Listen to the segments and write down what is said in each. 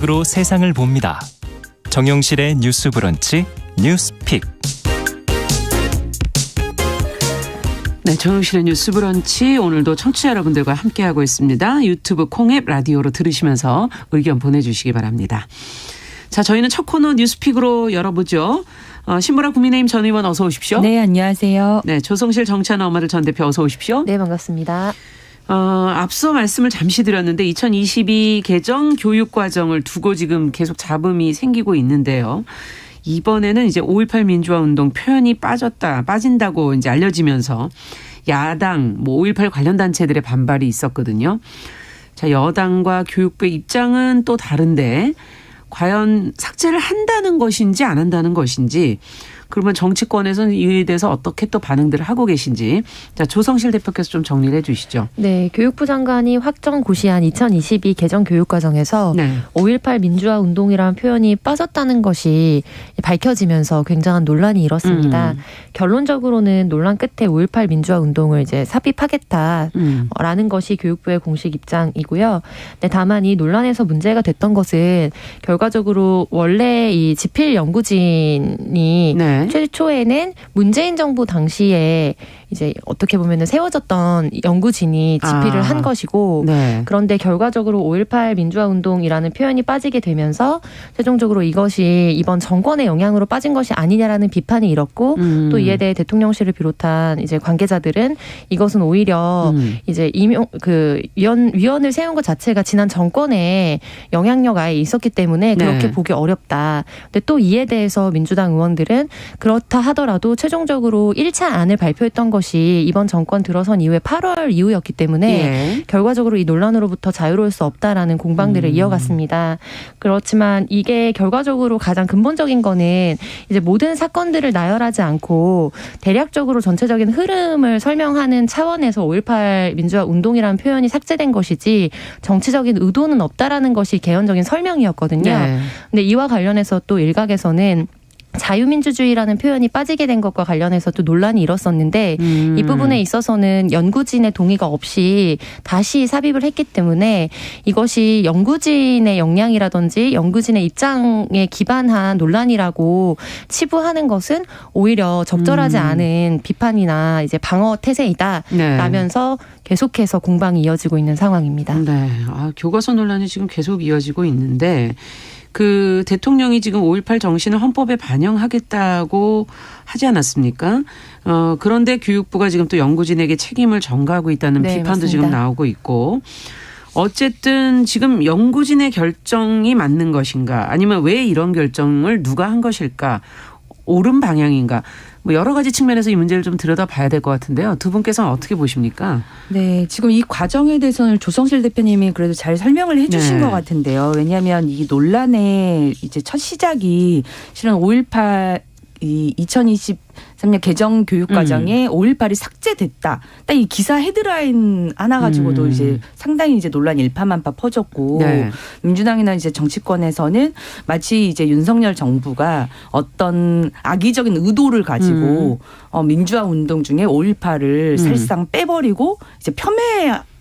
으로 세상을 봅니다. 정용실의 뉴스 브런치 뉴스픽. 네, 정용실의 뉴스 브런치 오늘도 청취자 여러분들과 함께하고 있습니다. 유튜브 콩앱 라디오로 들으시면서 의견 보내주시기 바랍니다. 자, 저희는 첫 코너 뉴스픽으로 열어보죠. 신보라 국민의힘 전 의원 어서 오십시오. 네, 안녕하세요. 네, 조성실 정치하는 엄마들 전 대표 어서 오십시오. 네, 반갑습니다. 앞서 말씀을 잠시 드렸는데 2022 개정 교육과정을 두고 지금 계속 잡음이 생기고 있는데요. 이번에는 이제 5.18 민주화 운동 표현이 빠진다고 이제 알려지면서 야당, 5.18 관련 단체들의 반발이 있었거든요. 자, 여당과 교육부의 입장은 또 다른데 과연 삭제를 한다는 것인지 안 한다는 것인지, 그러면 정치권에서는 이에 대해서 어떻게 또 반응들을 하고 계신지, 자, 조성실 대표께서 좀 정리를 해 주시죠. 네, 교육부 장관이 확정 고시한 2022 개정 교육과정에서 5.18 민주화 운동이라는 표현이 빠졌다는 것이 밝혀지면서 굉장한 논란이 일었습니다. 결론적으로는 논란 끝에 5.18 민주화 운동을 이제 삽입하겠다라는 것이 교육부의 공식 입장이고요. 네, 다만 이 논란에서 문제가 됐던 것은 결과적으로 원래 이 지필 연구진이 최초에는 문재인 정부 당시에 이제 어떻게 보면은 세워졌던 연구진이 집필을 한 것이고, 그런데 결과적으로 5.18 민주화 운동이라는 표현이 빠지게 되면서 최종적으로 이것이 이번 정권의 영향으로 빠진 것이 아니냐라는 비판이 일었고, 또 이에 대해 대통령실을 비롯한 이제 관계자들은 이것은 오히려 이제 위원을 세운 것 자체가 지난 정권에 영향력 아예 있었기 때문에 그렇게 보기 어렵다. 근데 또 이에 대해서 민주당 의원들은 그렇다 하더라도 최종적으로 1차 안을 발표했던 것이 이번 정권 들어선 이후에 8월 이후였기 때문에 결과적으로 이 논란으로부터 자유로울 수 없다라는 공방들을 이어갔습니다. 그렇지만 이게 결과적으로 가장 근본적인 거는 이제 모든 사건들을 나열하지 않고 대략적으로 전체적인 흐름을 설명하는 차원에서 5.18 민주화 운동이라는 표현이 삭제된 것이지 정치적인 의도는 없다라는 것이 개연적인 설명이었거든요. 근데 이와 관련해서 또 일각에서는 자유민주주의라는 표현이 빠지게 된 것과 관련해서 또 논란이 일었었는데 이 부분에 있어서는 연구진의 동의가 없이 다시 삽입을 했기 때문에 이것이 연구진의 역량이라든지 연구진의 입장에 기반한 논란이라고 치부하는 것은 오히려 적절하지 않은 비판이나 이제 방어 태세이다라면서 계속해서 공방이 이어지고 있는 상황입니다. 네, 교과서 논란이 지금 계속 이어지고 있는데, 그 대통령이 지금 5.18 정신을 헌법에 반영하겠다고 하지 않았습니까? 그런데 교육부가 지금 또 연구진에게 책임을 전가하고 있다는 비판도 맞습니다. 지금 나오고 있고, 어쨌든 지금 연구진의 결정이 맞는 것인가, 아니면 왜 이런 결정을 누가 한 것일까, 옳은 방향인가, 뭐 여러 가지 측면에서 이 문제를 좀 들여다봐야 될 것 같은데요. 두 분께서는 어떻게 보십니까? 네, 지금 이 과정에 대해서는 조성실 대표님이 그래도 잘 설명을 해주신 것 같은데요. 왜냐하면 이 논란의 이제 첫 시작이 실은 5.18 2023년 개정 교육과정에 5.18이 삭제됐다. 딱 이 기사 헤드라인 하나 가지고도 이제 상당히 이제 논란이 일파만파 퍼졌고, 민주당이나 이제 정치권에서는 마치 이제 윤석열 정부가 어떤 악의적인 의도를 가지고 민주화 운동 중에 5.18을 사실상 빼버리고 이제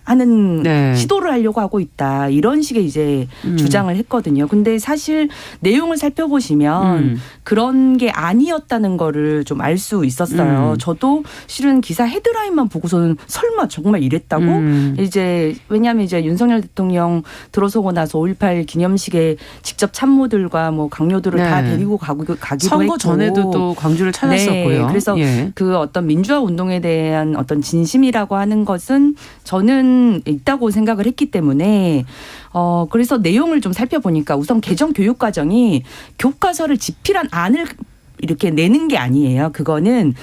하는 시도를 하려고 하고 있다, 이런 식의 이제 주장을 했거든요. 근데 사실 내용을 살펴보시면 그런 게 아니었다는 거를 좀 알 수 있었어요. 저도 실은 기사 헤드라인만 보고서는 설마 정말 이랬다고? 이제 왜냐하면 이제 윤석열 대통령 들어서고 나서 5.18 기념식에 직접 참모들과 뭐 강요들을 다 데리고 가기도 선거 했고, 전에도 또 광주를 찾았었고요. 그래서 그 어떤 민주화 운동에 대한 어떤 진심이라고 하는 것은 저는 있다고 생각을 했기 때문에 그래서 내용을 좀 살펴보니까 우선 개정 교육과정이 교과서를 집필한 안을 이렇게 내는 게 아니에요. 그거는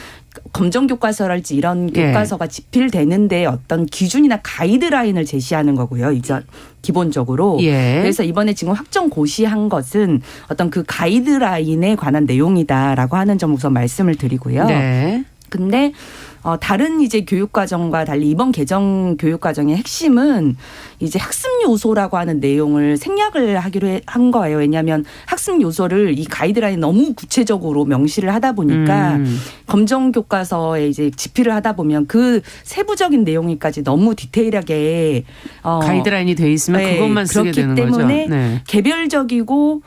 검정교과서랄지 이런 교과서가 집필되는데 어떤 기준이나 가이드라인을 제시하는 거고요. 이제 기본적으로. 그래서 이번에 지금 확정 고시한 것은 어떤 그 가이드라인에 관한 내용이다라고 하는 점 우선 말씀을 드리고요. 근데 다른 이제 교육과정과 달리 이번 개정 교육과정의 핵심은 이제 학습 요소라고 하는 내용을 생략을 하기로 한 거예요. 왜냐하면 학습 요소를 이 가이드라인 너무 구체적으로 명시를 하다 보니까 검정 교과서에 이제 집필을 하다 보면 그 세부적인 내용이까지 너무 디테일하게 가이드라인이 돼 있으면 네, 그것만 쓰게 되는 거죠. 그렇기 때문에 네. 개별적이고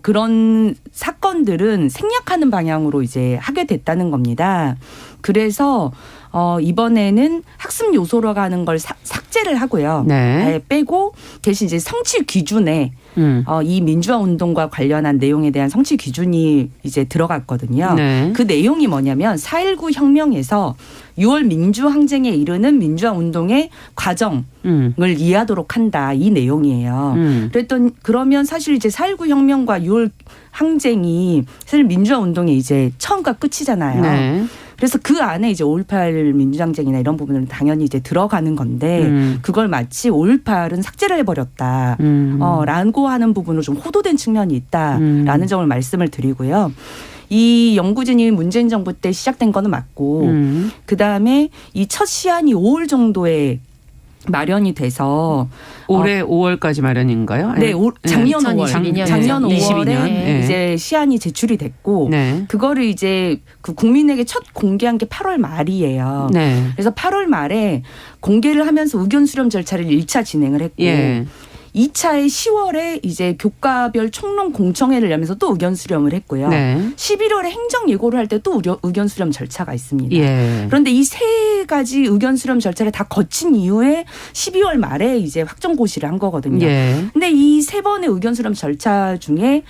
그런 사건들은 생략하는 방향으로 이제 하게 됐다는 겁니다. 그래서 이번에는 학습 요소로 하는 걸 삭제를 하고요. 네. 빼고 대신 이제 성취 기준에 이 민주화 운동과 관련한 내용에 대한 성취 기준이 이제 들어갔거든요. 네. 그 내용이 뭐냐면 4.19 혁명에서 6월 민주항쟁에 이르는 민주화 운동의 과정을 이해하도록 한다. 이 내용이에요. 그러면 사실 이제 4.19 혁명과 6월 항쟁이 사실 민주화 운동의 이제 처음과 끝이잖아요. 네. 그래서 그 안에 이제 5.18 민주항쟁이나 이런 부분은 당연히 이제 들어가는 건데 그걸 마치 5.18은 삭제를 해버렸다. 라고 하는 부분으로 좀 호도된 측면이 있다라는 점을 말씀을 드리고요. 이 연구진이 문재인 정부 때 시작된 거는 맞고 그다음에 이 첫 시한이 5월 정도에 마련이 돼서 올해 5월까지 마련인가요? 네, 작년 5월. 작년 5월에 네. 이제 시한이 제출이 됐고 네. 그거를 이제 그 국민에게 첫 공개한 게 8월 말이에요. 네. 그래서 8월 말에 공개를 하면서 의견 수렴 절차를 1차 진행을 했고 2차에 10월에 이제 교과별 총론 공청회를 열면서 또 의견 수렴을 했고요. 네. 11월에 행정 예고를 할 때 또 의견 수렴 절차가 있습니다. 그런데 이 세 가지 의견 수렴 절차를 다 거친 이후에 12월 말에 이제 확정 고시를 한 거거든요. 근데 이 세 번의 의견 수렴 절차 중에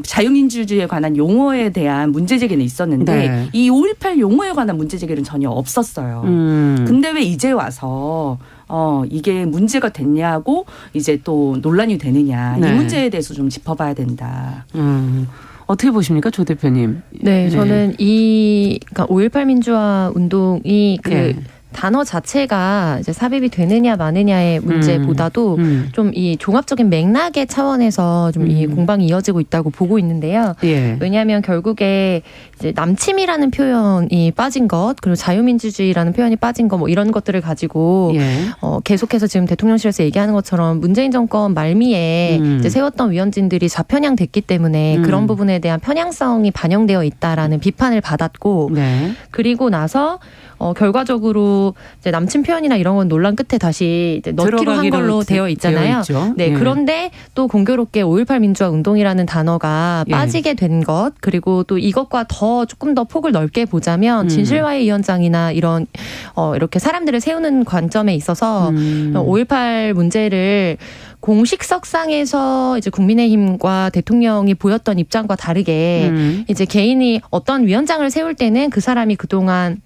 자유민주주의에 관한 용어에 대한 문제 제기는 있었는데 이 5.18 용어에 관한 문제 제기는 전혀 없었어요. 근데 왜 이제 와서 이게 문제가 됐냐고 이제 또 논란이 되느냐. 이 문제에 대해서 좀 짚어봐야 된다. 어떻게 보십니까, 조 대표님? 네, 저는 그러니까 5.18 민주화 운동이 단어 자체가 이제 삽입이 되느냐 마느냐의 문제보다도 좀 이 종합적인 맥락의 차원에서 좀 이 공방이 이어지고 있다고 보고 있는데요. 왜냐하면 결국에 이제 남침이라는 표현이 빠진 것, 그리고 자유민주주의라는 표현이 빠진 것, 뭐 이런 것들을 가지고 계속해서 지금 대통령실에서 얘기하는 것처럼 문재인 정권 말미에 이제 세웠던 위원진들이 좌편향됐기 때문에 그런 부분에 대한 편향성이 반영되어 있다라는 비판을 받았고, 그리고 나서 결과적으로 이제 남친 표현이나 이런 건 논란 끝에 다시 이제 넣기로 한 걸로 되어 있잖아요. 네, 그런데 또 공교롭게 5.18 민주화 운동이라는 단어가 빠지게 된 것, 그리고 또 이것과 조금 더 폭을 넓게 보자면 진실화의 위원장이나 이런 이렇게 사람들을 세우는 관점에 있어서 5.18 문제를 공식석상에서 이제 국민의힘과 대통령이 보였던 입장과 다르게 이제 개인이 어떤 위원장을 세울 때는 그 사람이 그동안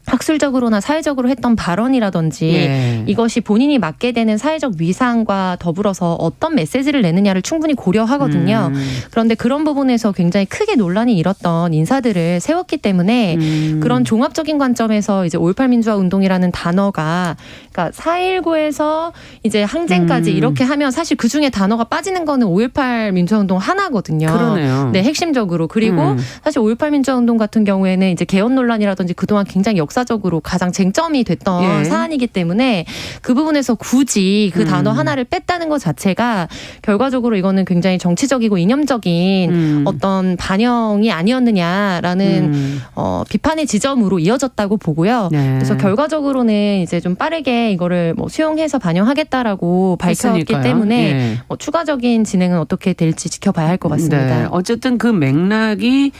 학술적으로나 사회적으로 했던 발언이라든지 이것이 본인이 맡게 되는 사회적 위상과 더불어서 어떤 메시지를 내느냐를 충분히 고려하거든요. 그런데 그런 부분에서 굉장히 크게 논란이 일었던 인사들을 세웠기 때문에 그런 종합적인 관점에서 이제 5.18 민주화 운동이라는 단어가 그러니까 4.19에서 이제 항쟁까지 이렇게 하면 사실 그중에 단어가 빠지는 거는 5.18 민주화 운동 하나거든요. 그러네요. 네, 핵심적으로. 그리고 사실 5.18 민주화 운동 같은 경우에는 이제 개헌 논란이라든지 그동안 굉장히 역사적으로 가장 쟁점이 됐던 사안이기 때문에 그 부분에서 굳이 그 단어 하나를 뺐다는 것 자체가 결과적으로 이거는 굉장히 정치적이고 이념적인 어떤 반영이 아니었느냐라는 비판의 지점으로 이어졌다고 보고요. 그래서 결과적으로는 이제 좀 빠르게 이거를 뭐 수용해서 반영하겠다라고 밝혔기 때문에 추가적인 진행은 어떻게 될지 지켜봐야 할 것 같습니다. 네. 어쨌든 그 맥락이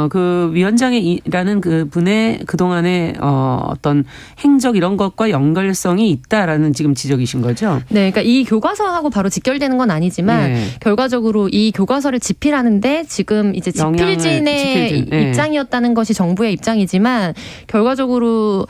그 위원장이라는 그 분의 그동안의 어떤 행적 이런 것과 연결성이 있다라는 지금 지적이신 거죠? 네. 그러니까 이 교과서하고 바로 직결되는 건 아니지만 결과적으로 이 교과서를 집필하는데 지금 이제 집필진의 입장이었다는 것이 정부의 입장이지만 결과적으로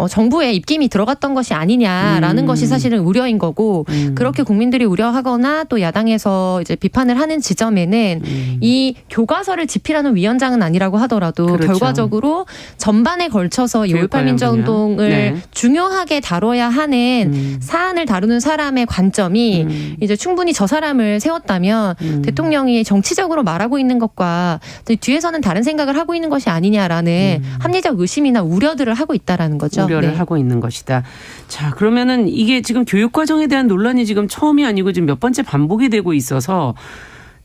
정부의 입김이 들어갔던 것이 아니냐라는 것이 사실은 우려인 거고 그렇게 국민들이 우려하거나 또 야당에서 이제 비판을 하는 지점에는 이 교과서를 집필하는 위원장을 입장은 아니라고 하더라도 그렇죠. 결과적으로 전반에 걸쳐서 이 5.18 민주화운동을 네. 중요하게 다뤄야 하는 사안을 다루는 사람의 관점이 이제 충분히 저 사람을 세웠다면 대통령이 정치적으로 말하고 있는 것과 뒤에서는 다른 생각을 하고 있는 것이 아니냐라는 합리적 의심이나 우려들을 하고 있다라는 거죠. 우려를 네. 하고 있는 것이다. 자, 그러면은 이게 지금 교육과정에 대한 논란이 지금 처음이 아니고 지금 몇 번째 반복이 되고 있어서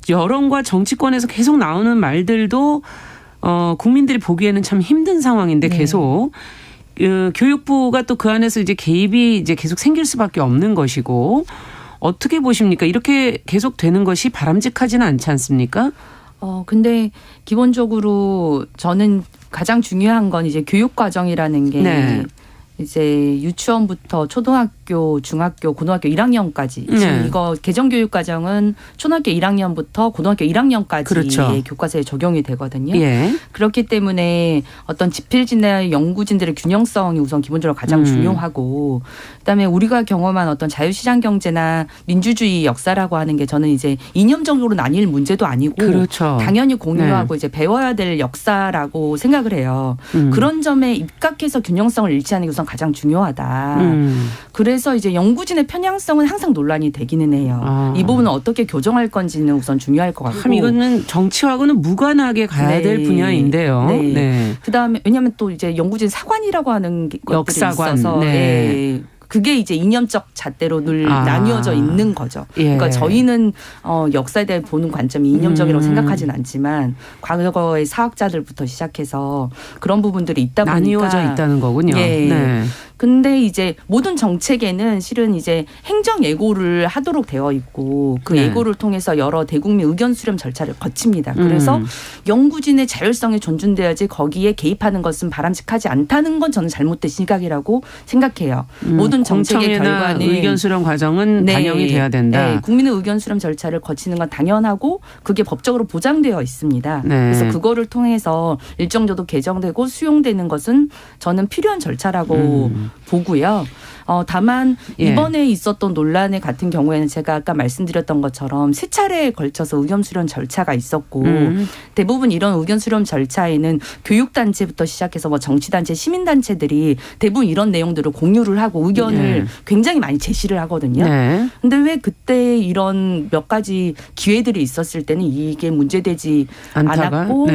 여론과 정치권에서 계속 나오는 말들도 국민들이 보기에는 참 힘든 상황인데 계속 교육부가 또 그 안에서 이제 개입이 이제 계속 생길 수밖에 없는 것이고 어떻게 보십니까? 이렇게 계속 되는 것이 바람직하지는 않지 않습니까? 근데 기본적으로 저는 가장 중요한 건 이제 교육 과정이라는 게 네. 이제 유치원부터 초등학교, 중학교, 고등학교 1학년까지 지금 이거 개정교육 과정은 초등학교 1학년부터 고등학교 1학년까지의 그렇죠. 교과서에 적용이 되거든요. 예. 그렇기 때문에 어떤 집필진이나 연구진들의 균형성이 우선 기본적으로 가장 중요하고 그다음에 우리가 경험한 어떤 자유시장 경제나 민주주의 역사라고 하는 게 저는 이제 이념적으로 나뉠 문제도 아니고 그렇죠. 당연히 공유하고 이제 배워야 될 역사라고 생각을 해요. 그런 점에 입각해서 균형성을 일치하는 게 우선 가장 중요하다. 그래서 이제 연구진의 편향성은 항상 논란이 되기는 해요. 이 부분은 어떻게 교정할 건지는 우선 중요할 것 같고. 참 이거는 정치하고는 무관하게 가야 될 분야인데요. 네. 네. 그다음에 왜냐하면 또 이제 연구진 사관이라고 하는 것들이 역사관. 있어서 네. 그게 이제 이념적 잣대로 늘 나뉘어져 있는 거죠. 예. 그러니까 저희는 역사에 대해 보는 관점이 이념적이라고 생각하진 않지만 과거의 사학자들부터 시작해서 그런 부분들이 있다 보니까 나뉘어져 있다는 거군요. 예. 네. 근데 이제 모든 정책에는 실은 이제 행정 예고를 하도록 되어 있고 그 예고를 통해서 여러 대국민 의견 수렴 절차를 거칩니다. 그래서 연구진의 자율성이 존중돼야지 거기에 개입하는 것은 바람직하지 않다는 건 저는 잘못된 시각이라고 생각해요. 모든 정책의 결과는 의견 수렴 과정은 반영이 돼야 된다. 네, 국민의 의견 수렴 절차를 거치는 건 당연하고 그게 법적으로 보장되어 있습니다. 네. 그래서 그거를 통해서 일정 정도 개정되고 수용되는 것은 저는 필요한 절차라고 보고요. 다만 이번에 있었던 논란의 같은 경우에는 제가 아까 말씀드렸던 것처럼 세 차례에 걸쳐서 의견 수렴 절차가 있었고 대부분 이런 의견 수렴 절차에는 교육단체부터 시작해서 뭐 정치단체, 시민단체들이 대부분 이런 내용들을 공유를 하고 의견을 굉장히 많이 제시를 하거든요. 그런데 왜 그때 이런 몇 가지 기회들이 있었을 때는 이게 문제되지 않았고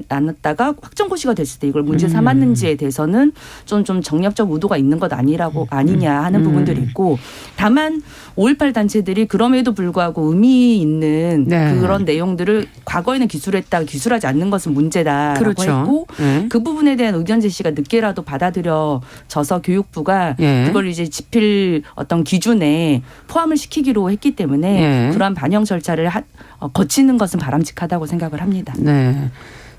않았다가 확정고시가 됐을 때 이걸 문제 삼았는지에 대해서는 좀 정략적 의도가 있는 것 아니냐 하는 부분들이 있고 다만 5.18 단체들이 그럼에도 불구하고 의미 있는 그런 내용들을 과거에는 기술했다가 기술하지 않는 것은 문제다라고 했고 그 부분에 대한 의견 제시가 늦게라도 받아들여져서 교육부가 그걸 이제 집필 어떤 기준에 포함을 시키기로 했기 때문에 그러한 반영 절차를 거치는 것은 바람직하다고 생각을 합니다. 네.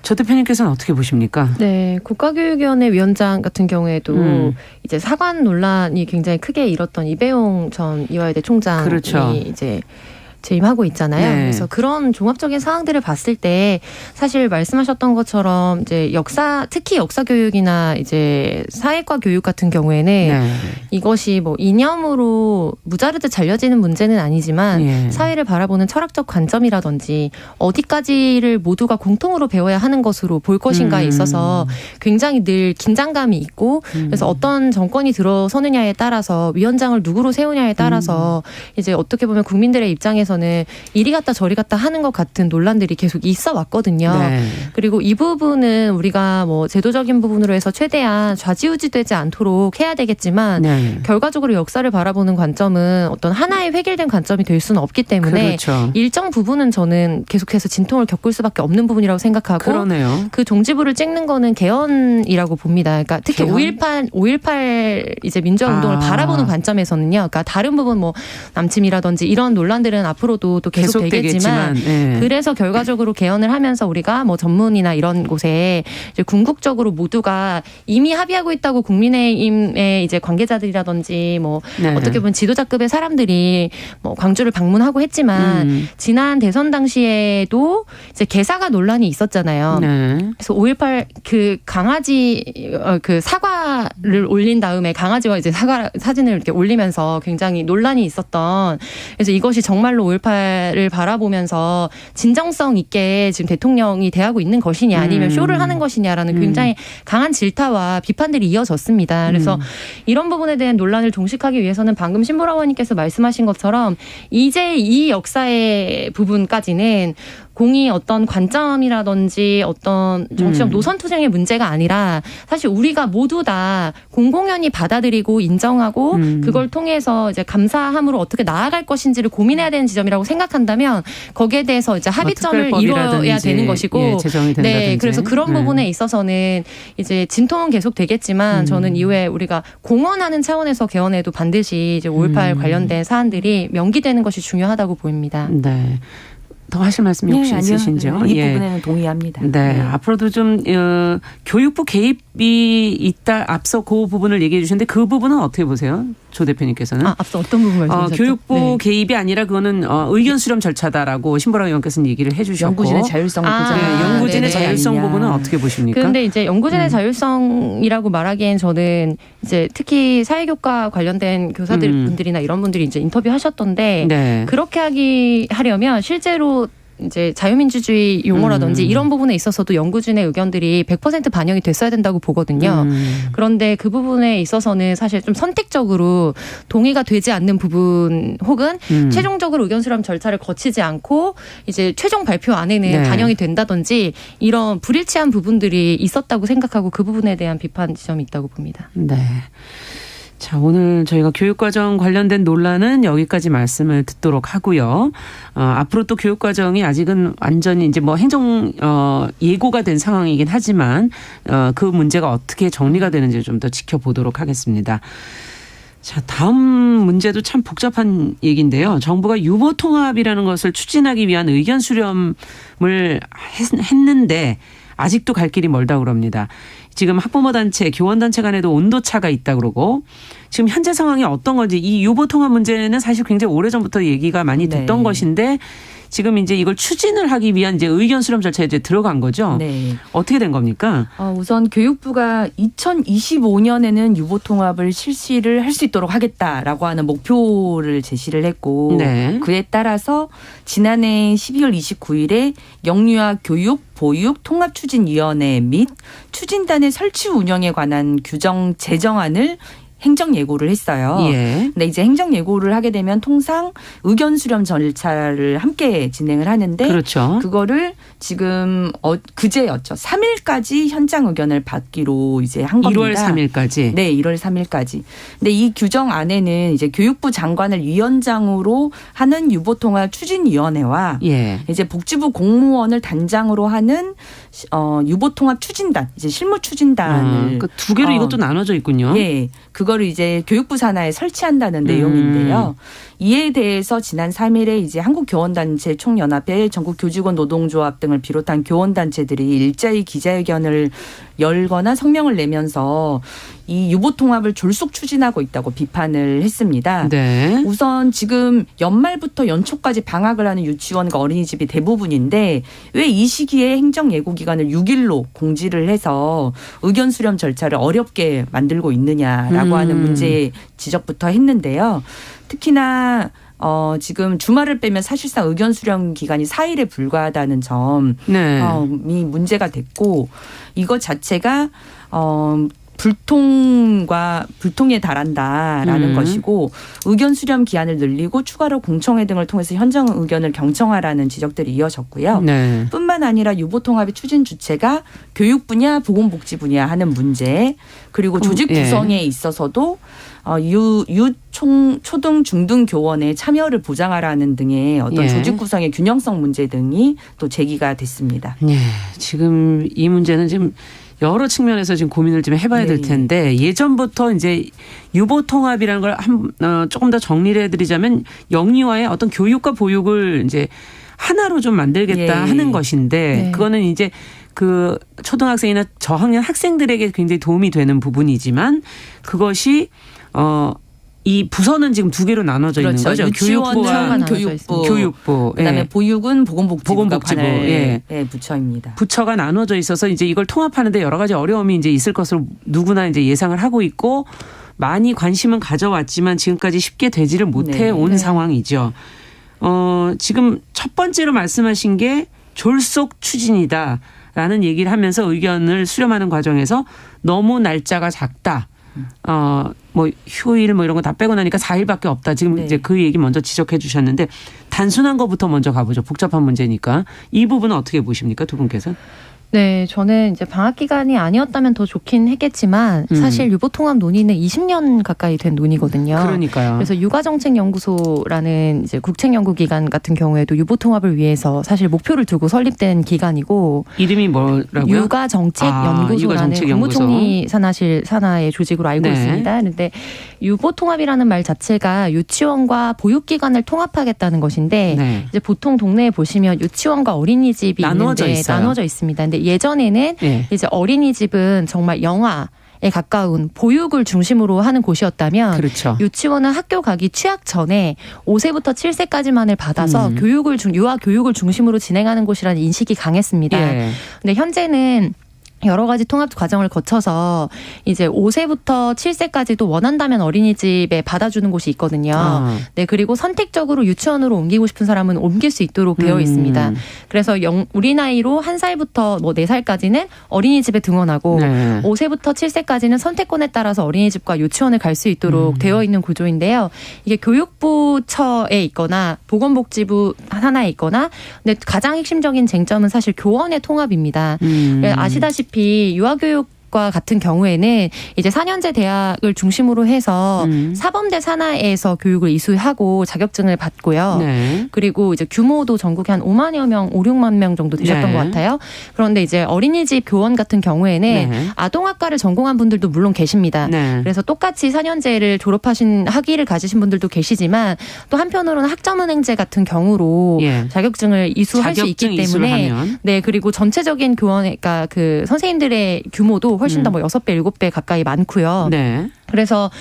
조 대표님께서는 어떻게 보십니까? 네, 국가교육위원회 위원장 같은 경우에도 이제 사관 논란이 굉장히 크게 일었던 이배용 전 이화여대 총장이 그렇죠. 이제 재임하고 있잖아요. 그래서 그런 종합적인 사항들을 봤을 때 사실 말씀하셨던 것처럼 이제 특히 역사 교육이나 이제 사회과 교육 같은 경우에는 이것이 뭐 이념으로 무자르듯 잘려지는 문제는 아니지만 사회를 바라보는 철학적 관점이라든지 어디까지를 모두가 공통으로 배워야 하는 것으로 볼 것인가에 있어서 굉장히 늘 긴장감이 있고 그래서 어떤 정권이 들어서느냐에 따라서 위원장을 누구로 세우냐에 따라서 이제 어떻게 보면 국민들의 입장에서 는 이리 갔다 저리 갔다 하는 것 같은 논란들이 계속 있어 왔거든요. 그리고 이 부분은 우리가 뭐 제도적인 부분으로 해서 최대한 좌지우지되지 않도록 해야 되겠지만 결과적으로 역사를 바라보는 관점은 어떤 하나의 획일된 관점이 될 수는 없기 때문에 일정 부분은 저는 계속해서 진통을 겪을 수밖에 없는 부분이라고 생각하고 그 종지부를 찍는 거는 개헌이라고 봅니다. 그러니까 특히 5.18 이제 민주화 운동을 바라보는 관점에서는요. 그러니까 다른 부분 뭐 남침이라든지 이런 논란들은 앞으로도 또 계속 되겠지만 그래서 결과적으로 개헌을 하면서 우리가 뭐 전문이나 이런 곳에 이제 궁극적으로 모두가 이미 합의하고 있다고 국민의힘의 이제 관계자들이라든지 뭐 어떻게 보면 지도자급의 사람들이 뭐 광주를 방문하고 했지만 지난 대선 당시에도 이제 개사가 논란이 있었잖아요. 그래서 5.18 그 강아지 그 사과를 올린 다음에 강아지와 이제 사과 사진을 이렇게 올리면서 굉장히 논란이 있었던 그래서 이것이 정말로 5.18을 바라보면서 진정성 있게 지금 대통령이 대하고 있는 것이냐 아니면 쇼를 하는 것이냐라는 굉장히 강한 질타와 비판들이 이어졌습니다. 그래서 이런 부분에 대한 논란을 종식하기 위해서는 방금 신보라원님께서 말씀하신 것처럼 이제 이 역사의 부분까지는 공이 어떤 관점이라든지 어떤 정치적 노선 투쟁의 문제가 아니라 사실 우리가 모두 다 공공연히 받아들이고 인정하고 그걸 통해서 이제 감사함으로 어떻게 나아갈 것인지를 고민해야 되는 지점이라고 생각한다면 거기에 대해서 이제 합의점을 이뤄야 되는 것이고 네, 그래서 그런 부분에 있어서는 이제 진통은 계속 되겠지만 저는 이후에 우리가 공헌하는 차원에서 개헌에도 반드시 이제 5.18 관련된 사안들이 명기되는 것이 중요하다고 보입니다. 네. 더 하실 말씀이 혹시 있으신지요? 이 부분에는 동의합니다. 네. 앞으로도 좀 교육부 개입이 있다. 앞서 그 부분을 얘기해 주셨는데 그 부분은 어떻게 보세요? 조 대표님께서는. 앞서 어떤 부분 말씀하셨죠? 교육부 개입이 아니라 그거는 의견 수렴 절차다라고 신보라 의원께서는 얘기를 해 주셨고. 연구진의 자율성을 보장하는. 연구진의 자율성 부분은 어떻게 보십니까? 그런데 이제 연구진의 자율성이라고 말하기엔 저는 이제 특히 사회교과 관련된 교사들 분들이나 이런 분들이 이제 인터뷰하셨던데 그렇게 하려면 실제로 이제 자유민주주의 용어라든지 이런 부분에 있어서도 연구진의 의견들이 100% 반영이 됐어야 된다고 보거든요. 그런데 그 부분에 있어서는 사실 좀 선택적으로 동의가 되지 않는 부분 혹은 최종적으로 의견 수렴 절차를 거치지 않고 이제 최종 발표 안에는 반영이 된다든지 이런 불일치한 부분들이 있었다고 생각하고 그 부분에 대한 비판 지점이 있다고 봅니다. 네. 자, 오늘 저희가 교육과정 관련된 논란은 여기까지 말씀을 듣도록 하고요. 앞으로 또 교육과정이 아직은 완전히 이제 뭐 행정 예고가 된 상황이긴 하지만 그 문제가 어떻게 정리가 되는지 좀 더 지켜보도록 하겠습니다. 자, 다음 문제도 참 복잡한 얘기인데요. 정부가 유보통합이라는 것을 추진하기 위한 의견 수렴을 했는데 아직도 갈 길이 멀다고 그럽니다. 지금 학부모 단체, 교원 단체 간에도 온도차가 있다 그러고 지금 현재 상황이 어떤 건지 이 유보 통합 문제는 사실 굉장히 오래전부터 얘기가 많이 됐던 것인데 지금 이제 이걸 추진을 하기 위한 이제 의견 수렴 절차에 이제 들어간 거죠. 네. 어떻게 된 겁니까? 우선 교육부가 2025년에는 유보 통합을 실시를 할 수 있도록 하겠다라고 하는 목표를 제시를 했고 그에 따라서 지난해 12월 29일에 영유아 교육 보육 통합추진위원회 및 추진단의 설치 운영에 관한 규정 제정안을 행정 예고를 했어요. 근데 이제 행정 예고를 하게 되면 통상 의견 수렴 절차를 함께 진행을 하는데 그거를 지금 그제였죠. 3일까지 현장 의견을 받기로 이제 한 겁니다. 1월 3일까지. 네, 1월 3일까지. 근데 이 규정 안에는 이제 교육부 장관을 위원장으로 하는 유보통합 추진위원회와 이제 복지부 공무원을 단장으로 하는 유보통합 추진단, 이제 실무 추진단을 그 두 개로 이것도 나눠져 있군요. 예, 그거를 이제 교육부 산하에 설치한다는 내용인데요. 이에 대해서 지난 3일에 이제 한국교원단체 총연합회, 전국교직원 노동조합 등을 비롯한 교원단체들이 일자리 기자회견을 열거나 성명을 내면서 이 유보통합을 졸속 추진하고 있다고 비판을 했습니다. 우선 지금 연말부터 연초까지 방학을 하는 유치원과 어린이집이 대부분인데 왜 이 시기에 행정예고 기간을 6일로 공지를 해서 의견 수렴 절차를 어렵게 만들고 있느냐라고 하는 문제 지적부터 했는데요. 특히나 지금 주말을 빼면 사실상 의견 수렴 기간이 4일에 불과하다는 점이 문제가 됐고 이것 자체가 불통에 달한다라는 것이고 의견 수렴 기한을 늘리고 추가로 공청회 등을 통해서 현장 의견을 경청하라는 지적들이 이어졌고요. 뿐만 아니라 유보통합의 추진 주체가 교육부냐 보건복지부냐 하는 문제 그리고 조직 구성에 있어서도 초등 중등 교원의 참여를 보장하라는 등의 어떤 조직 구성의 균형성 문제 등이 또 제기가 됐습니다. 지금 이 문제는 지금 여러 측면에서 지금 고민을 좀 해봐야 될 텐데 예전부터 이제 유보통합이라는 걸 조금 더 정리를 해드리자면 영유아의 어떤 교육과 보육을 이제 하나로 좀 만들겠다 하는 것인데 그거는 이제 그 초등학생이나 저학년 학생들에게 굉장히 도움이 되는 부분이지만 그것이 이 부서는 지금 두 개로 나눠져 있는 거죠. 교육부와 교육부. 그다음에 보육은 보건복지부가 관할 부처입니다. 부처가 나눠져 있어서 이제 이걸 통합하는데 여러 가지 어려움이 이제 있을 것으로 누구나 이제 예상을 하고 있고 많이 관심은 가져왔지만 지금까지 쉽게 되지를 못해 온 상황이죠. 지금 첫 번째로 말씀하신 게 졸속 추진이다라는 얘기를 하면서 의견을 수렴하는 과정에서 너무 날짜가 작다. 뭐 휴일 뭐 이런 거 다 빼고 나니까 4일밖에 없다. 지금 네. 이제 그 얘기 먼저 지적해 주셨는데 단순한 것부터 먼저 가보죠. 복잡한 문제니까. 이 부분은 어떻게 보십니까? 두 분께서? 네, 저는 이제 방학 기간이 아니었다면 더 좋긴 했겠지만 사실 유보통합 논의는 20년 가까이 된 논의거든요. 그러니까요. 그래서 육아정책연구소라는 이제 국책연구기관 같은 경우에도 유보통합을 위해서 사실 목표를 두고 설립된 기관이고 이름이 뭐라고요? 육아정책연구소라는 육아정책연구소. 국무총리 산하의 조직으로 알고 네. 있습니다. 그런데 유보통합이라는 말 자체가 유치원과 보육기관을 통합하겠다는 것인데 네. 이제 보통 동네에 보시면 유치원과 어린이집이 나누어져 있는데 있어요. 나눠져 있습니다. 근데 예전에는 네. 이제 어린이집은 정말 영아에 가까운 보육을 중심으로 하는 곳이었다면 그렇죠. 유치원은 학교 가기 취약 전에 5세부터 7세까지만을 받아서 유아 교육을 중심으로 진행하는 곳이라는 인식이 강했습니다. 예. 근데 현재는 여러 가지 통합 과정을 거쳐서 이제 5세부터 7세까지도 원한다면 어린이집에 받아주는 곳이 있거든요. 네, 그리고 선택적으로 유치원으로 옮기고 싶은 사람은 옮길 수 있도록 되어 있습니다. 그래서 우리 나이로 1살부터 뭐 4살까지는 어린이집에 등원하고 네. 5세부터 7세까지는 선택권에 따라서 어린이집과 유치원을 갈 수 있도록 되어 있는 구조인데요. 이게 교육부처에 있거나 보건복지부 하나에 있거나 근데 가장 핵심적인 쟁점은 사실 교원의 통합입니다. 아시다시피 유아교육과 같은 경우에는 이제 4년제 대학을 중심으로 해서 사범대 산하에서 교육을 이수하고 자격증을 받고요. 네. 그리고 이제 규모도 전국에 한 5만여 명, 5, 6만 명 정도 되셨던 네. 것 같아요. 그런데 이제 어린이집 교원 같은 경우에는 네. 아동학과를 전공한 분들도 물론 계십니다. 네. 그래서 똑같이 4년제를 졸업하신 학위를 가지신 분들도 계시지만 또 한편으로는 학점은행제 같은 경우로 예. 자격증을 이수할 수 있기 자격증 이수를 때문에 하면. 네, 그리고 전체적인 교원, 그러니까 그 선생님들의 규모도 훨씬 더 뭐 6배, 7배 가까이 많고요. 네. 그래서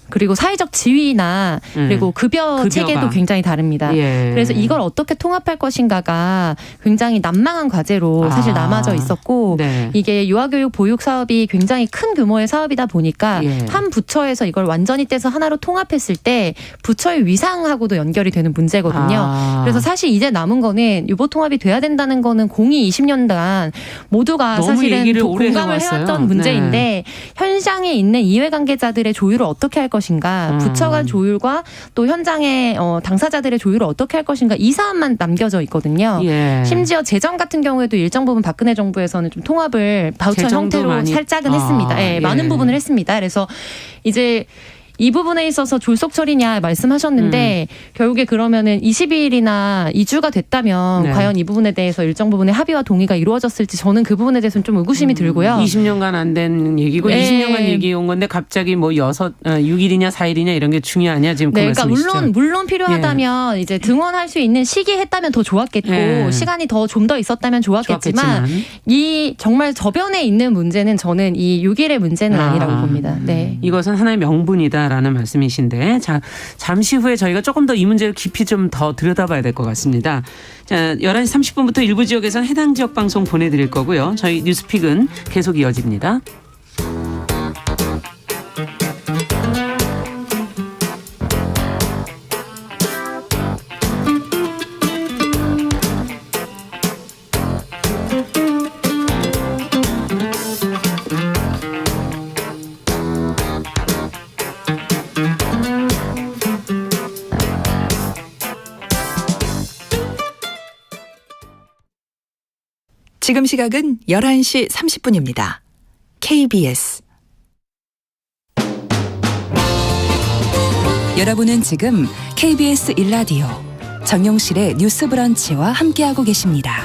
그리고 사회적 지위나 그리고 급여 급여가. 체계도 굉장히 다릅니다. 예. 그래서 이걸 어떻게 통합할 것인가가 굉장히 난망한 과제로 사실 남아져 있었고 네. 이게 유아교육 보육 사업이 굉장히 큰 규모의 사업이다 보니까 예. 한 부처에서 이걸 완전히 떼서 하나로 통합했을 때 부처의 위상하고도 연결이 되는 문제거든요. 그래서 사실 이제 남은 거는 유보 통합이 돼야 된다는 거는 공이 20년간 모두가 너무 사실은 얘기를 오래 공감을 해왔어요. 해왔던 문제인데 현장에 있는 이해관계자들의 조율을 어떻게 할 것인가, 부처 간 조율과 또 현장의 당사자들의 조율을 어떻게 할 것인가 이 사안만 남겨져 있거든요. 예. 심지어 재정 같은 경우에도 일정 부분 박근혜 정부에서는 좀 통합을 바우처 재정도 형태로 많이- 살짝은 했습니다. 예, 예. 많은 부분을 했습니다. 그래서 이제 이 부분에 있어서 졸속 처리냐 말씀하셨는데 결국에 그러면은 20일이나 2주가 됐다면 네. 과연 이 부분에 대해서 일정 부분의 합의와 동의가 이루어졌을지 저는 그 부분에 대해서는 좀 의구심이 들고요. 20년간 안 된 얘기고 네. 20년간 얘기 온 건데 갑자기 뭐 6일이냐 4일이냐 이런 게 중요하냐 지금 그 네, 그러니까 말씀이시죠? 물론 필요하다면 이제 등원할 수 있는 시기에 했다면 더 좋았겠고 예. 시간이 더 좀 더 있었다면 좋았겠지만 좋았겠지만. 이 정말 저변에 있는 문제는 저는 이 6일의 문제는 아니라고 봅니다. 네. 이것은 하나의 명분이다라는 말씀이신데 자 잠시 후에 저희가 조금 더 이 문제를 깊이 좀 더 들여다봐야 될 것 같습니다. 자 11시 30분부터 일부 지역에서는 해당 지역 방송 보내드릴 거고요. 저희 뉴스픽은 계속 이어집니다. 지금 시각은 11시 30분입니다. KBS 여러분은 지금 KBS 1라디오 정용실의 뉴스 브런치와 함께하고 계십니다.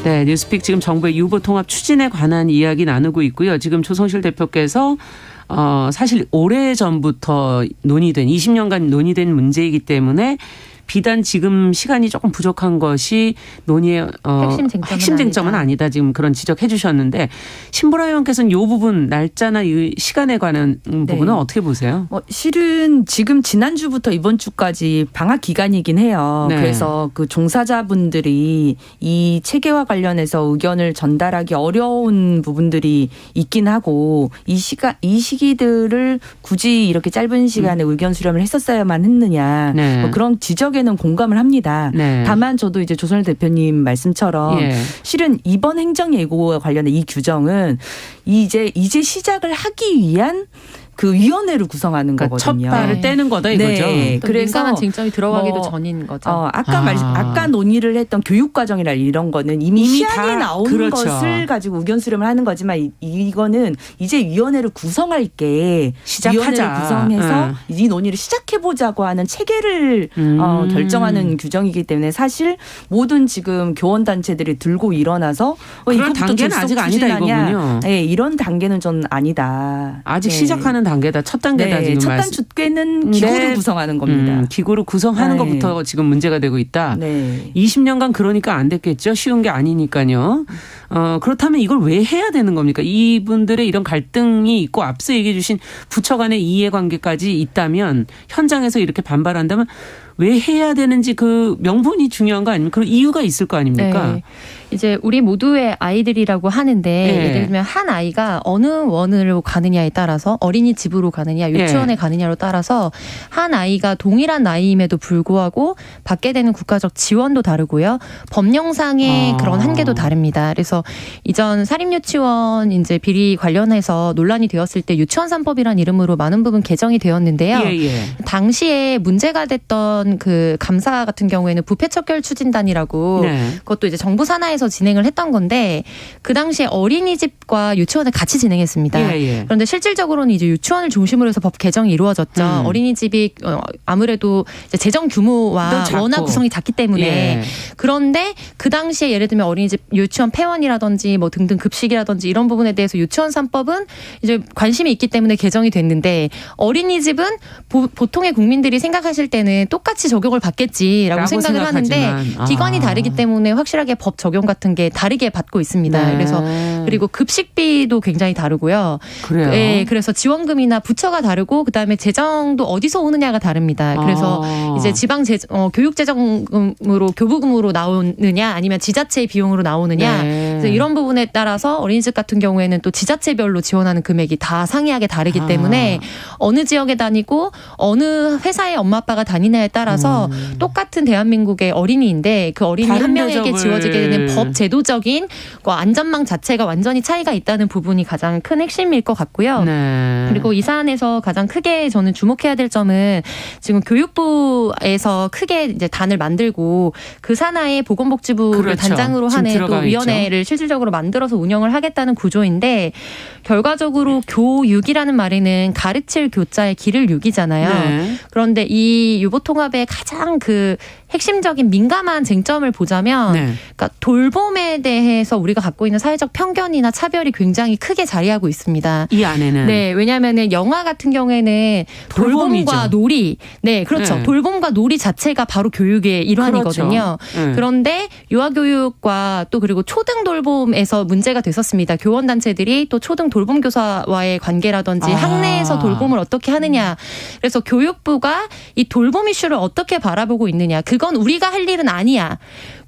네, 뉴스픽 지금 정부의 유보 통합 추진에 관한 이야기 나누고 있고요. 지금 조성실 대표께서 사실 오래전부터 논의된 20년간 논의된 문제이기 때문에 비단 지금 시간이 조금 부족한 것이 논의의 핵심 쟁점은 아니다. 지금 그런 지적해 주셨는데 신보라 의원께서는 이 부분 날짜나 이 시간에 관한 부분은 어떻게 보세요? 실은 지금 지난주부터 이번 주까지 방학 기간이긴 해요. 네. 그래서 그 종사자분들이 이 체계와 관련해서 의견을 전달하기 어려운 부분들이 있긴 하고 이 시기들을 굳이 이렇게 짧은 시간에 의견 수렴을 했었어야만 했느냐. 네. 뭐 그런 지적에는 공감을 합니다. 네. 다만 저도 이제 조선일 대표님 말씀처럼 실은 이번 행정예고와 관련된 이 규정은 이제 시작을 하기 위한 그 위원회를 구성하는 거거든요. 첫 발을 떼는 거다 이거죠. 네. 그래서 민감한 쟁점이 들어가기도 전인 거죠. 아까 논의를 했던 교육과정이나 이런 거는 이미 시안이 나온 것을 가지고 의견 수렴을 하는 거지만 이거는 이제 위원회를 구성할 게 위원회를 구성해서 이 논의를 시작해보자고 하는 체계를 결정하는 규정이기 때문에 사실 모든 지금 교원단체들이 들고 일어나서 그런 단계는 아직 아니다 이거군요. 네, 이런 단계는 전 아니다. 아직 시작하는 단계다. 첫 단계다. 지금 첫 단계는 기구를 구성하는 겁니다. 기구를 구성하는 것부터 지금 문제가 되고 있다. 20년간 그러니까 안 됐겠죠. 쉬운 게 아니니까요. 그렇다면 이걸 왜 해야 되는 겁니까? 이분들의 이런 갈등이 있고 앞서 얘기해 주신 부처 간의 이해관계까지 있다면 현장에서 이렇게 반발한다면 왜 해야 되는지 그 명분이 중요한 거 아닙니까? 그런 이유가 있을 거 아닙니까? 네. 이제 우리 모두의 아이들이라고 하는데 예를 들면 한 아이가 어느 원으로 가느냐에 따라서 어린이집으로 가느냐 유치원에 가느냐로 따라서 한 아이가 동일한 나이임에도 불구하고 받게 되는 국가적 지원도 다르고요. 법령상의 그런 한계도 다릅니다. 그래서 이전 사립유치원 이제 비리 관련해서 논란이 되었을 때 유치원 3법이라는 이름으로 많은 부분 개정이 되었는데요. 당시에 문제가 됐던 그 감사 같은 경우에는 부패척결 추진단이라고 그것도 이제 정부 산하에서 진행을 했던 건데 그 당시에 어린이집과 유치원을 같이 진행했습니다. 그런데 실질적으로는 이제 유치원을 중심으로 해서 법 개정이 이루어졌죠. 어린이집이 아무래도 이제 재정 규모와 워낙 구성이 작기 때문에 그런데 그 당시에 예를 들면 어린이집 유치원 폐원이라든지 뭐 등등 급식이라든지 이런 부분에 대해서 유치원 3법은 이제 관심이 있기 때문에 개정이 됐는데 어린이집은 보통의 국민들이 생각하실 때는 똑같이 적용을 받겠지라고 생각을 하는데 기관이 다르기 때문에 확실하게 법 적용 같은 게 다르게 받고 있습니다. 그래서 그리고 급식비도 굉장히 다르고요. 그래요? 그래서 지원금이나 부처가 다르고 그다음에 재정도 어디서 오느냐가 다릅니다. 그래서 이제 지방 교육재정금으로 교부금으로 나오느냐 아니면 지자체 비용으로 나오느냐 그래서 이런 부분에 따라서 어린이집 같은 경우에는 또 지자체별로 지원하는 금액이 다 상이하게 다르기 때문에 어느 지역에 다니고 어느 회사의 엄마 아빠가 다니냐에 따라서 똑같은 대한민국의 어린이인데 그 어린이 한 명에게 지워지게 되는 법 제도적인 안전망 자체가 완전히 차이가 있다는 부분이 가장 큰 핵심일 것 같고요. 그리고 이 사안에서 가장 크게 저는 주목해야 될 점은 지금 교육부에서 크게 이제 단을 만들고 그 산하에 보건복지부를 단장으로 하는 또 위원회를 실질적으로 만들어서 운영을 하겠다는 구조인데 결과적으로 교육이라는 말에는 가르칠 교자의 기를 육이잖아요. 그런데 이 유보통합의 가장 그 핵심적인 민감한 쟁점을 보자면 그러니까 돌봄에 대해서 우리가 갖고 있는 사회적 편견이나 차별이 굉장히 크게 자리하고 있습니다. 이 안에는. 왜냐하면 영화 같은 경우에는 돌봄과 놀이. 그렇죠. 돌봄과 놀이 자체가 바로 교육의 일환이거든요. 그런데 유아교육과 또 그리고 초등 돌봄에서 문제가 됐었습니다. 교원단체들이 또 초등 돌봄교사와의 관계라든지 학내에서 돌봄을 어떻게 하느냐. 그래서 교육부가 이 돌봄 이슈를 어떻게 바라보고 있느냐. 그건 우리가 할 일은 아니야.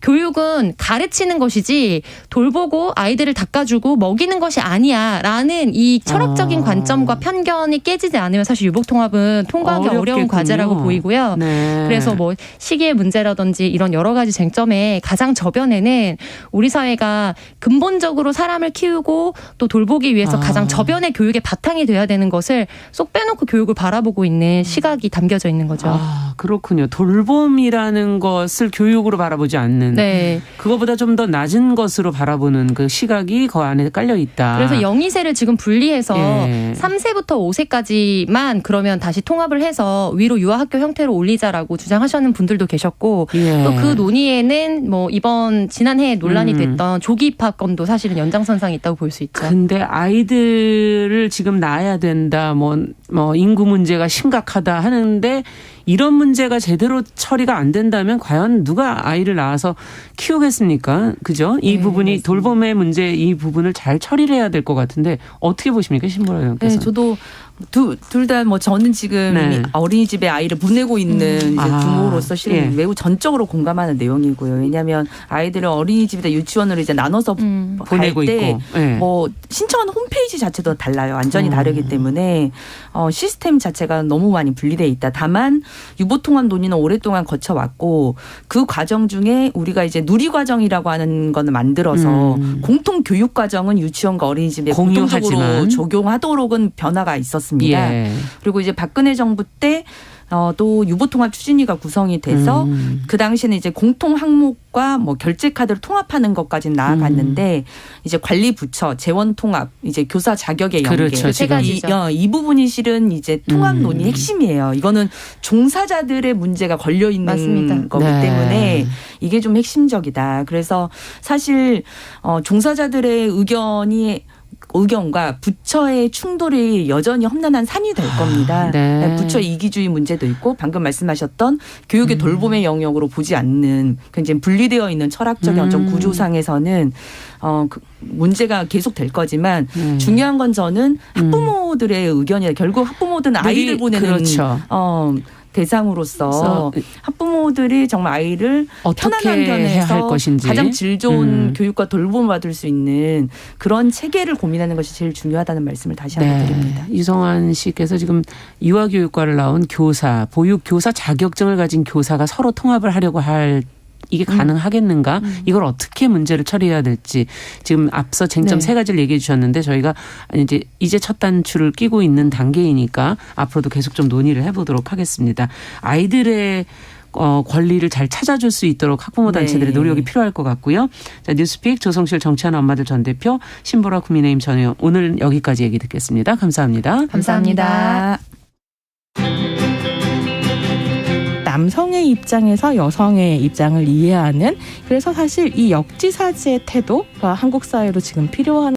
교육은 가르치는 것이지 돌보고 아이들을 닦아주고 먹이는 것이 아니야 라는 이 철학적인 관점과 편견이 깨지지 않으면 사실 유복통합은 통과하기 어려운 과제라고 보이고요. 그래서 뭐 시기의 문제라든지 이런 여러 가지 쟁점에 가장 저변에는 우리 사회가 근본적으로 사람을 키우고 또 돌보기 위해서 가장 저변의 교육의 바탕이 돼야 되는 것을 쏙 빼놓고 교육을 바라보고 있는 시각이 담겨져 있는 거죠. 그렇군요. 돌봄이라는 것을 교육으로 바라보지 않는. 그거보다 좀 더 낮은 것으로 바라보는 그 시각이 그 안에 깔려 있다. 그래서 영이세를 지금 분리해서 3세부터 5세까지만 그러면 다시 통합을 해서 위로 유아학교 형태로 올리자라고 주장하시는 분들도 계셨고 또 그 논의에는 뭐 이번 지난해에 논란이 됐던 조기 입학건도 사실은 연장선상에 있다고 볼 수 있죠. 근데 아이들을 지금 낳아야 된다. 뭐 인구 문제가 심각하다 하는데 이런 문제가 제대로 처리가 안 된다면 과연 누가 아이를 낳아서 키우겠습니까? 그죠? 이 부분이 맞습니다. 돌봄의 문제 이 부분을 잘 처리를 해야 될 것 같은데 어떻게 보십니까? 신보라 의원께서. 네, 저도 둘 다 저는 지금 이미 어린이집에 아이를 보내고 있는 이제 부모로서 실은 매우 전적으로 공감하는 내용이고요. 왜냐하면 아이들을 어린이집이나 유치원으로 이제 나눠서 보내고 있고 신청하는 홈페이지 자체도 달라요. 완전히 다르기 때문에 시스템 자체가 너무 많이 분리돼 있다. 다만 유보통합 논의는 오랫동안 거쳐왔고 그 과정 중에 우리가 이제 누리과정이라고 하는 거는 만들어서 공통교육과정은 유치원과 어린이집에 공통적으로 적용하도록은 변화가 있었습니다. 그리고 이제 박근혜 정부 때 또 유보통합 추진위가 구성이 돼서 그 당시에는 이제 공통 항목과 결제 카드를 통합하는 것까지 나아갔는데 이제 관리부처, 재원통합, 이제 교사 자격의 연계, 그렇죠, 이 부분이 실은 이제 통합 논의 핵심이에요. 이거는 종사자들의 문제가 걸려 있는 맞습니다. 거기 때문에 이게 좀 핵심적이다. 그래서 사실 종사자들의 의견과 부처의 충돌이 여전히 험난한 산이 될 겁니다. 부처 이기주의 문제도 있고 방금 말씀하셨던 교육의 돌봄의 영역으로 보지 않는 굉장히 분리되어 있는 철학적인 어떤 구조상에서는 문제가 계속 될 거지만 중요한 건 저는 학부모들의 의견이에요. 결국 학부모들은 아이를 보내는 대상으로서 학부모들이 정말 아이를 편한 환경에서 가장 질 좋은 교육과 돌봄을 받을 수 있는 그런 체계를 고민하는 것이 제일 중요하다는 말씀을 다시 한번 드립니다. 유성환 씨께서 지금 유아교육과를 나온 교사, 보육교사 자격증을 가진 교사가 서로 통합을 하려고 할 이게 가능하겠는가? 이걸 어떻게 문제를 처리해야 될지 지금 앞서 쟁점 세 가지를 얘기해 주셨는데 저희가 이제 첫 단추를 끼고 있는 단계이니까 앞으로도 계속 좀 논의를 해보도록 하겠습니다. 아이들의 권리를 잘 찾아줄 수 있도록 학부모 단체들의 노력이 필요할 것 같고요. 자, 뉴스픽 조성실 정치하는 엄마들 전 대표, 신보라 국민의힘 전 의원 오늘 여기까지 얘기 듣겠습니다. 감사합니다. 감사합니다. 남성의 입장에서 여성의 입장을 이해하는 그래서 사실 이 역지사지의 태도가 한국 사회로 지금 필요한